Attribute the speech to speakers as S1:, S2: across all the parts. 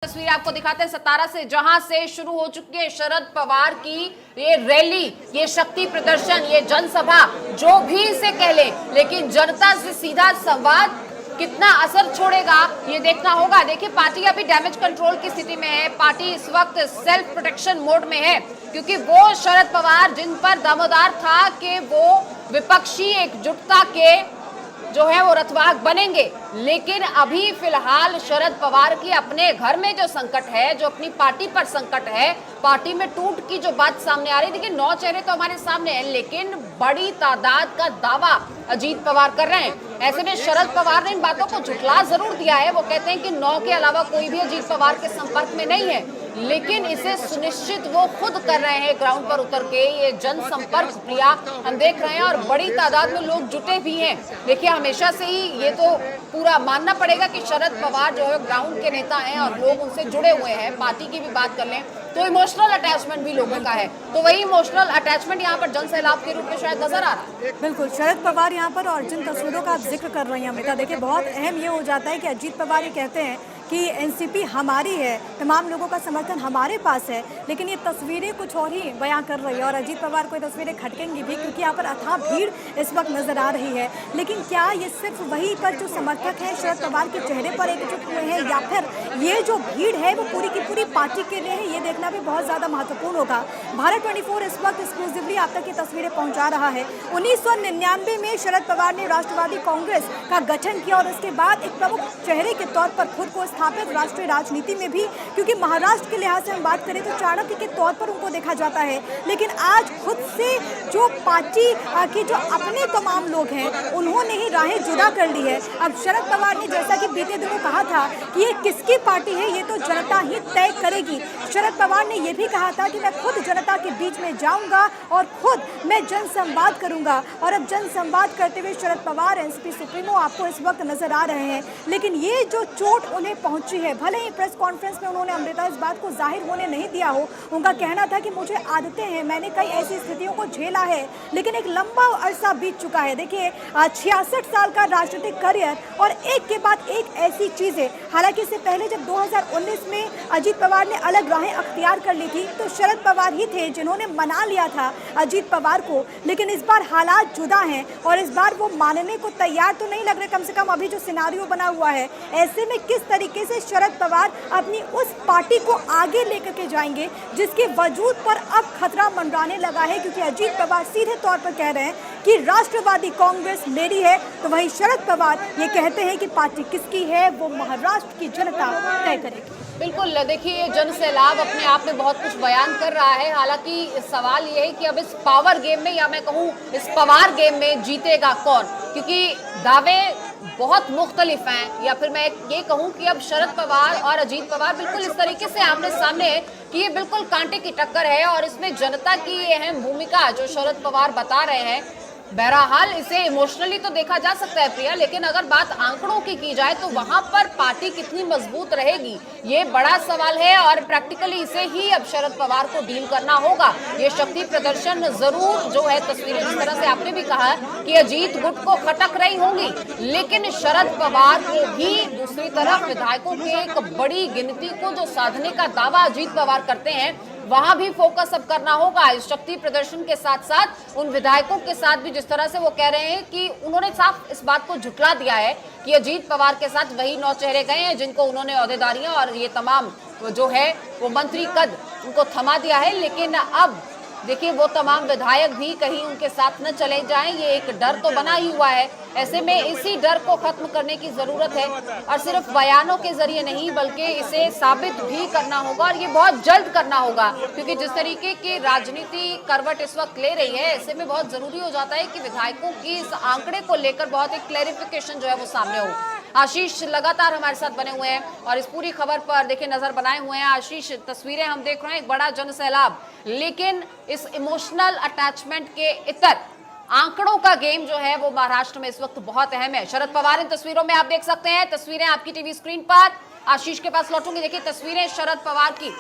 S1: तस्वीर आपको दिखाते हैं सतारा से, जहां से शुरू हो चुकी है शरद पवार की ये रैली, ये शक्ति प्रदर्शन, ये जनसभा, जो भी इसे कह ले, लेकिन जनता से सीधा संवाद कितना असर छोड़ेगा ये देखना होगा। देखिए, पार्टी अभी डैमेज कंट्रोल की स्थिति में है। पार्टी इस वक्त सेल्फ प्रोटेक्शन मोड में है, क्योंकि वो शरद पवार जिन पर दामोदार था कि वो विपक्षी एकजुटता के जो है वो रथवाहक बनेंगे, लेकिन अभी फिलहाल शरद पवार की अपने घर में जो संकट है, जो अपनी पार्टी पर संकट है, पार्टी में टूट की जो बात सामने आ रही है। देखिए, 9 चेहरे तो हमारे सामने हैं, लेकिन बड़ी तादाद का दावा अजीत पवार कर रहे हैं। ऐसे में शरद पवार ने इन बातों को झुठला जरूर दिया है। वो कहते हैं कि 9 के अलावा कोई भी अजीत पवार के संपर्क में नहीं है, लेकिन इसे सुनिश्चित वो खुद कर रहे हैं ग्राउंड पर उतर के। ये जनसंपर्क प्रिया हम देख रहे हैं और बड़ी तादाद में लोग जुटे भी हैं। देखिए, हमेशा से ही ये तो पूरा मानना पड़ेगा कि शरद पवार जो है ग्राउंड के नेता हैं और लोग उनसे जुड़े हुए हैं। पार्टी की भी बात कर लें तो इमोशनल अटैचमेंट भी लोगों का है, तो वही इमोशनल अटैचमेंट यहाँ पर जनसैलाब के रूप में शायद नजर आ रहा है।
S2: बिल्कुल, शरद पवार यहाँ पर और जिन तस्वीरों का आप जिक्र कर रही हैं अमिता, देखिए बहुत अहम ये हो जाता है कि अजीत पवार ये कहते हैं कि एनसीपी हमारी है, तमाम लोगों का समर्थन हमारे पास है, लेकिन ये तस्वीरें कुछ और ही बयां कर रही है और अजीत पवार को ये तस्वीरें खटकेंगी भी, क्योंकि यहाँ पर अथाह भीड़ इस वक्त नजर आ रही है। लेकिन क्या ये सिर्फ वही पर जो समर्थक हैं शरद पवार के चेहरे पर एकजुट हुए हैं, या फिर ये जो भीड़ है वो पूरी की पूरी पार्टी के लिए है, ये देखना भी बहुत ज़्यादा महत्वपूर्ण होगा। भारत 24 इस वक्त एक्सक्लूसिवली आप तक ये तस्वीरें पहुँचा रहा है। 1999 में शरद पवार ने राष्ट्रवादी कांग्रेस का गठन किया और उसके बाद एक प्रमुख चेहरे के तौर पर खुद को स्थापित राष्ट्रीय राजनीति में भी, क्योंकि महाराष्ट्र के लिहाज से हम बात करें तो चाणक्य के तौर पर उनको देखा जाता है। लेकिन आज खुद से जो पार्टी की जो अपने तमाम लोग हैं उन्होंने ही राहें जुदा कर ली है। अब शरद पवार ने जैसा कि बीते दिनों कहा था कि ये किसकी पार्टी है ये तो जनता ही तय करेगी। शरद पवार ने यह भी कहा था कि मैं खुद जनता के बीच में जाऊंगा और खुद मैं जनसंवाद करूंगा। और अब जनसंवाद करते हुए शरद पवार एनसीपी सुप्रीमो आपको इस वक्त नजर आ रहे हैं। लेकिन ये जो चोट उन्हें पहुंची है, भले ही प्रेस कॉन्फ्रेंस में उन्होंने अमृता इस बात को जाहिर होने नहीं दिया हो, उनका कहना था कि मुझे आदतें हैं, मैंने कई ऐसी स्थितियों को झेला है, लेकिन एक लंबा अरसा बीत चुका है। देखिए, 66 साल का राजनीतिक करियर और एक के बाद एक ऐसी चीजें। हालांकि इससे पहले जब 2019 में अजीत पवार ने अलग राहें अख्तियार कर ली थी तो शरद पवार ही थे जिन्होंने मना लिया था अजीत पवार को, लेकिन इस बार हालात जुदा हैं और इस बार वो मानने को तैयार तो नहीं लग रहे, कम से कम अभी जो सिनारियो बना हुआ है। ऐसे में किस तरीके से शरद पवार अपनी उस पार्टी को आगे लेकर के जाएंगे जिसके वजूद पर अब खतरा मंडराने लगा है, क्योंकि अजीत पवार सीधे तौर पर कह रहे हैं कि राष्ट्रवादी कांग्रेस मेरी है, तो वहीं शरद पवार ये कहते हैं कि पार्टी किसकी है वो महाराष्ट्र की जनता तय करेगी।
S1: बिल्कुल, देखिए, जनसैलाब अपने आप में बहुत कुछ बयान कर रहा है। हालांकि सवाल ये है कि अब इस पावर गेम में, या मैं कहूँ इस पवार गेम में जीतेगा कौन, क्योंकि दावे बहुत मुख्तलिफ हैं। या फिर मैं ये कहूँ कि अब शरद पवार और अजीत पवार बिल्कुल इस तरीके से आमने सामने है कि ये बिल्कुल कांटे की टक्कर है और इसमें जनता की अहम भूमिका जो शरद पवार बता रहे हैं। बहरहाल इसे इमोशनली तो देखा जा सकता है प्रिया, लेकिन अगर बात आंकड़ों की जाए तो वहां पर पार्टी कितनी मजबूत रहेगी ये बड़ा सवाल है और प्रैक्टिकली इसे ही अब शरद पवार को डील करना होगा। ये शक्ति प्रदर्शन जरूर जो है, तस्वीरें जिस तरह से आपने भी कहा कि अजीत गुट को खटक रही होंगी, लेकिन शरद पवार को भी दूसरी तरफ विधायकों के एक बड़ी गिनती को जो साधने का दावा अजीत पवार करते हैं वहां भी फोकस अब करना होगा। इस शक्ति प्रदर्शन के साथ साथ उन विधायकों के साथ भी, जिस तरह से वो कह रहे हैं कि उन्होंने साफ इस बात को झुठला दिया है कि अजीत पवार के साथ वही 9 चेहरे गए हैं जिनको उन्होंने ओहदेदारियां और ये तमाम जो है वो मंत्री पद उनको थमा दिया है। लेकिन अब देखिए, वो तमाम विधायक भी कहीं उनके साथ न चले जाएं, ये एक डर तो बना ही हुआ है। ऐसे में इसी डर को खत्म करने की जरूरत है और सिर्फ बयानों के जरिए नहीं बल्कि इसे साबित भी करना होगा और ये बहुत जल्द करना होगा, क्योंकि जिस तरीके की राजनीति करवट इस वक्त ले रही है, ऐसे में बहुत जरूरी हो जाता है कि विधायकों की इस आंकड़े को लेकर बहुत एक क्लैरिफिकेशन जो है वो सामने हो। आशीष लगातार हमारे साथ बने हुए हैं और इस पूरी खबर पर देखिए नजर बनाए हुए हैं। आशीष, तस्वीरें हम देख रहे हैं, एक बड़ा जनसैलाब, लेकिन इस इमोशनल अटैचमेंट के इतर आंकड़ों का गेम जो है वो महाराष्ट्र में इस वक्त बहुत अहम है। शरद पवार इन तस्वीरों में आप देख सकते हैं, तस्वीरें आपकी टीवी स्क्रीन पर। आशीष के पास लौटूंगी। देखिए, तस्वीरें शरद पवार की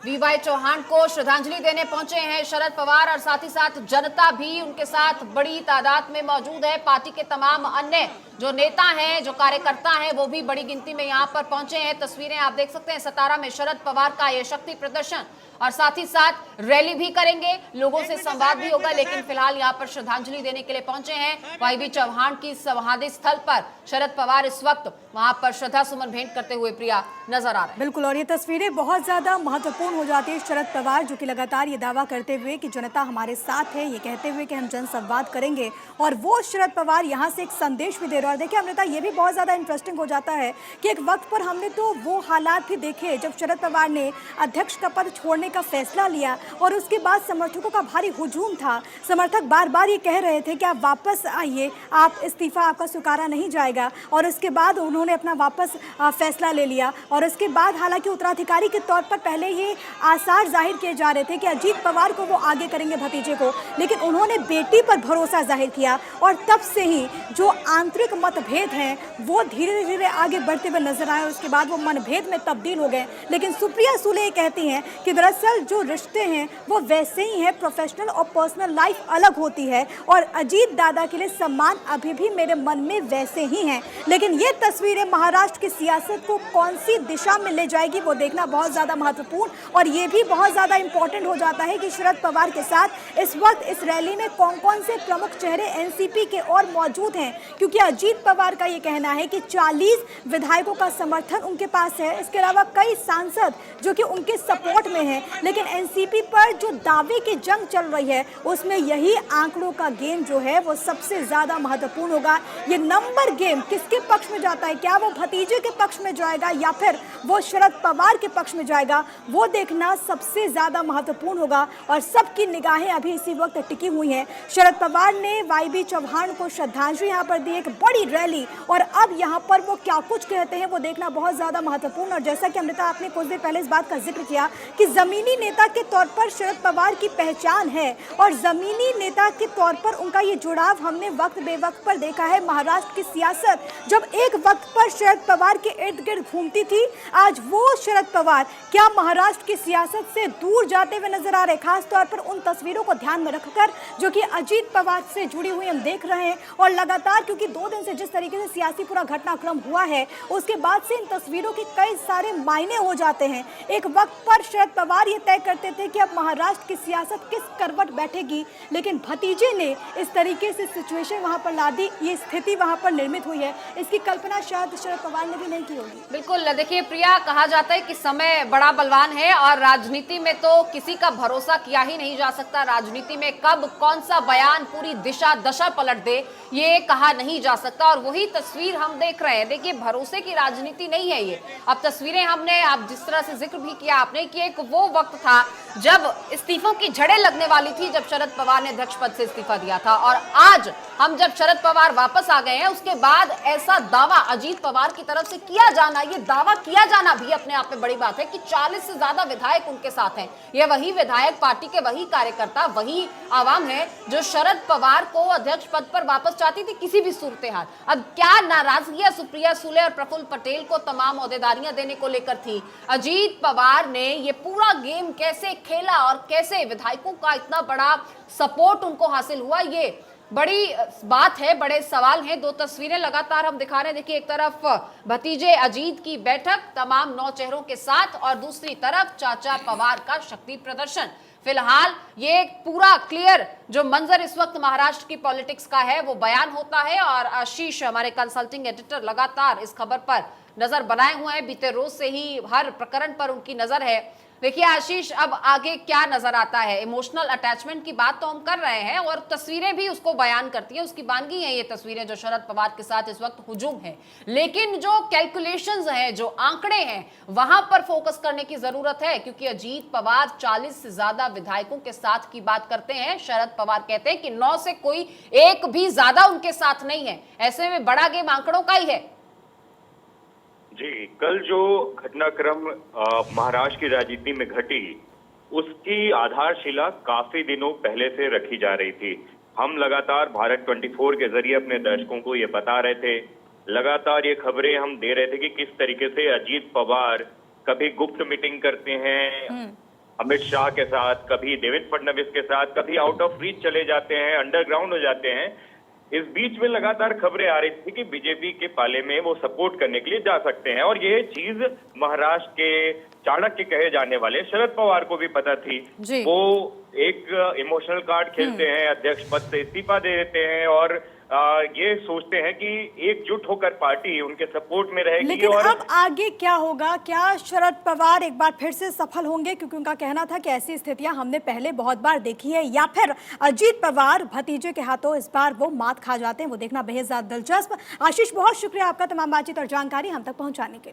S1: वीवाई चौहान को श्रद्धांजलि देने पहुंचे हैं शरद पवार और साथ ही साथ जनता भी उनके साथ बड़ी तादाद में मौजूद है। पार्टी के तमाम अन्य जो नेता हैं, जो कार्यकर्ता हैं, वो भी बड़ी गिनती में यहाँ पर पहुंचे हैं। तस्वीरें आप देख सकते हैं सतारा में शरद पवार का ये शक्ति प्रदर्शन, और साथ ही साथ रैली भी करेंगे, लोगों से संवाद भी होगा। लेकिन फिलहाल यहाँ पर श्रद्धांजलि देने के लिए पहुंचे हैं वाईबी चौहान की समाधि स्थल पर। शरद पवार इस वक्त वहां पर श्रद्धा सुमन भेंट करते हुए प्रिया नजर आ रहे हैं।
S2: बिल्कुल, और ये तस्वीरें बहुत ज्यादा महत्वपूर्ण हो जाती है। शरद पवार जो कि लगातार ये दावा करते हुए कि जनता हमारे साथ है, ये कहते हुए कि हम जनसंवाद करेंगे, और वो शरद पवार यहाँ से एक संदेश भी दे रहा है। देखिए अमृता, ये भी बहुत ज्यादा इंटरेस्टिंग हो जाता है कि एक वक्त पर हमने तो वो हालात भी देखे जब शरद पवार ने अध्यक्ष का पद छोड़ने का फैसला लिया, और उसके बाद समर्थकों का भारी हुजूम था। समर्थक बार बार ये कह रहे थे कि आप वापस आइए, आप इस्तीफा आपका स्वीकारा नहीं जाएगा, और उसके बाद उन्होंने अपना वापस फैसला ले लिया। और उसके बाद हालांकि उत्तराधिकारी के तौर पर पहले ये आसार जाहिर किए जा रहे थे कि अजीत पवार को वो आगे करेंगे, भतीजे को, लेकिन उन्होंने बेटी पर भरोसा जाहिर किया, और तब से ही जो आंतरिक मतभेद हैं वो धीरे धीरे आगे बढ़ते हुए नजर आए। उसके बाद वो मनभेद में तब्दील हो गए। लेकिन सुप्रिया सुले कहती हैं कि दरअसल जो रिश्ते हैं वो वैसे ही हैं, प्रोफेशनल और पर्सनल लाइफ अलग होती है, और अजीत दादा के लिए सम्मान अभी भी मेरे मन में वैसे ही हैं। लेकिन ये तस्वीरें महाराष्ट्र की सियासत को कौन सी दिशा में ले जाएगी वो देखना बहुत ज़्यादा महत्वपूर्ण, और ये भी बहुत ज़्यादा इंपॉर्टेंट हो जाता है कि शरद पवार के साथ इस वक्त इस रैली में कौन कौन से प्रमुख चेहरे एनसीपी के और मौजूद हैं। क्योंकि अजीत पवार का ये कहना है कि 40 विधायकों का समर्थन उनके पास है, इसके अलावा कई सांसद जो कि उनके सपोर्ट में हैं, लेकिन एनसीपी पर जो दावे की जंग चल रही है उसमें यही आंकड़ों का गेम जो है वो सबसे ज़्यादा महत्वपूर्ण होगा। ये नंबर गेम किसके पक्ष में जाता है, क्या वो भतीजे के पक्ष में जाएगा या फिर वो शरद पवार के पक्ष में जाएगा, वो देखना सबसे ज़्यादा महत्वपूर्ण होगा। और सबकी निगाहें अभी इसी वक्त टिकी हुई हैं। शरद पवार ने वाईबी चौहान को श्रद्धांजलि यहाँ पर दी, एक बड़ी रैली, और अब यहाँ पर वो क्या कुछ कहते हैं वो देखना बहुत ज़्यादा महत्वपूर्ण। और जैसा कि अमृता आपने कुछ देर पहले इस बात का जिक्र किया कि ज़मीनी नेता के तौर पर शरद पवार की पहचान है, और ज़मीनी नेता के तौर पर उनका ये जुड़ाव हमने वक्त बेवक्त पर देखा है। महाराष्ट्र की सियासत जब एक वक्त पर शरद पवार के इर्द गिर्द घूमती थी, आज वो शरद पवार क्या महाराष्ट्र की सियासत से दूर जाते हुए नजर आ रहे, खास तौर पर उन तस्वीरों को ध्यान में रखकर जो कि अजीत पवार से जुड़ी हुई हम देख रहे हैं। और लगातार क्योंकि 2 दिन से जिस तरीके से सियासी पूरा घटनाक्रम हुआ है उसके बाद से इन तस्वीरों के कई सारे मायने हो जाते हैं। एक वक्त पर शरद पवार ये तय करते थे कि अब महाराष्ट्र की सियासत किस करवट बैठेगी, लेकिन भतीजे ने इस तरीके से सिचुएशन वहां पर ला दी, ये स्थिति वहां पर निर्मित हुई है। इसकी कल्पना शायद शरद पवार ने भी नहीं की होगी।
S1: बिल्कुल, देखिए प्रिया, कहा जाता है कि समय बड़ा बलवान है, और राजनीति में तो किसी का भरोसा किया ही नहीं जा सकता। राजनीति में कब कौन सा बयान पूरी दिशा दशा पलट दे ये कहा नहीं जा सकता, और वही तस्वीर हम देख रहे हैं। देखिए, भरोसे की राजनीति नहीं है ये। अब तस्वीरें हमने, आप जिस तरह से जिक्र भी किया आपने कि एक वो वक्त था जब इस्तीफों की झड़ें लगने वाली थी, जब शरद पवार ने अध्यक्ष पद से इस्तीफा दिया था, और आज हम जब शरद पवार वापस आ गए हैं उसके बाद ऐसा दावा अजीत पवार की तरफ से किया जाना, ये दावा किया जाना भी अपने आप में बड़ी बात है कि 40 से ज्यादा विधायक उनके साथ हैं। ये वही विधायक, पार्टी के वही कार्यकर्ता, वही आवाम है जो शरद पवार को अध्यक्ष पद पर वापस चाहती थी किसी भी सूरत हाल। अब क्या नाराजगी सुप्रिया सुले और प्रफुल्ल पटेल को तमाम ओहदेदारियां देने को लेकर थी, अजीत पवार ने ये पूरा गेम कैसे खेला और कैसे विधायकों का इतना बड़ा सपोर्ट उनको हासिल हुआ, ये बड़ी बात है, बड़े सवाल हैं। 2 तस्वीरें लगातार हम दिखा रहे हैं। देखिए, एक तरफ भतीजे अजीत की बैठक तमाम 9 चेहरों के साथ, और दूसरी तरफ चाचा पवार का शक्ति प्रदर्शन। फिलहाल ये पूरा क्लियर जो मंजर इस वक्त महाराष्ट्र की पॉलिटिक्स का है वो बयान होता है, और आशीष हमारे कंसल्टिंग एडिटर लगातार इस खबर पर नजर बनाए हुए हैं। बीते रोज से ही हर प्रकरण पर उनकी नजर है। देखिए आशीष, अब आगे क्या नजर आता है? इमोशनल अटैचमेंट की बात तो हम कर रहे हैं, और तस्वीरें भी उसको बयान करती हैं, उसकी बानगी है ये तस्वीरें जो शरद पवार के साथ इस वक्त हुजूम है। लेकिन जो कैलकुलेशंस हैं, जो आंकड़े हैं, वहां पर फोकस करने की जरूरत है, क्योंकि अजीत पवार 40 से ज्यादा विधायकों के साथ की बात करते हैं। शरद पवार कहते हैं कि 9 से कोई एक भी ज्यादा उनके साथ नहीं है। ऐसे में बड़ा गेम आंकड़ों का ही है।
S3: जी, कल जो घटनाक्रम महाराष्ट्र की राजनीति में घटी उसकी आधारशिला काफी दिनों पहले से रखी जा रही थी। हम लगातार भारत 24 के जरिए अपने दर्शकों को ये बता रहे थे, लगातार ये खबरें हम दे रहे थे कि किस तरीके से अजीत पवार कभी गुप्त मीटिंग करते हैं अमित शाह के साथ, कभी देवेंद्र फडणवीस के साथ, कभी आउट ऑफ रीच चले जाते हैं, अंडरग्राउंड हो जाते हैं। इस बीच में लगातार खबरें आ रही थी कि बीजेपी के पाले में वो सपोर्ट करने के लिए जा सकते हैं, और ये चीज महाराष्ट्र के चाणक्य कहे जाने वाले शरद पवार को भी पता थी।
S1: जी।
S3: वो एक इमोशनल कार्ड खेलते हैं, अध्यक्ष पद से इस्तीफा दे देते हैं और ये सोचते हैं कि एकजुट होकर पार्टी उनके सपोर्ट में रहेगी।
S2: लेकिन
S3: और
S2: अब आगे क्या होगा? क्या शरद पवार एक बार फिर से सफल होंगे, क्योंकि उनका कहना था कि ऐसी स्थितियां हमने पहले बहुत बार देखी है, या फिर अजीत पवार भतीजे के हाथों इस बार वो मात खा जाते हैं? वो देखना बेहद ज्यादा दिलचस्प। आशीष, बहुत शुक्रिया आपका तमाम बातचीत और जानकारी हम तक पहुंचाने के लिए।